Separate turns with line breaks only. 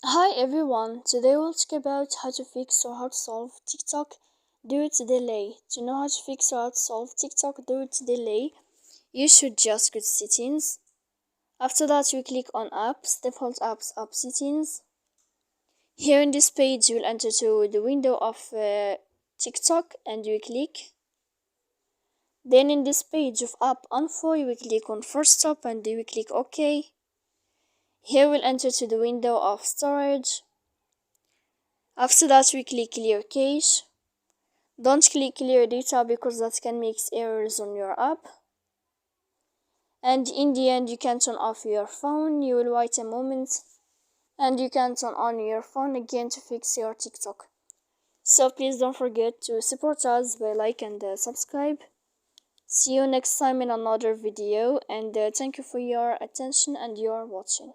Hi everyone, today we'll talk about how to fix or how to solve TikTok Duet delay. To know how to fix or how to solve TikTok Duet delay, you should just go to settings. After that, you click on apps, default apps, app settings. Here in this page, you will enter to the window of TikTok and you click. Then in this page of app info, you will click on first stop and you will click OK. Here we'll enter to the window of storage. After that, we click clear cache. Don't click clear data because that can make errors on your app. And in the end, you can turn off your phone. You will wait a moment and you can turn on your phone again to fix your TikTok. So please don't forget to support us by like and subscribe. See you next time in another video, and thank you for your attention and your watching.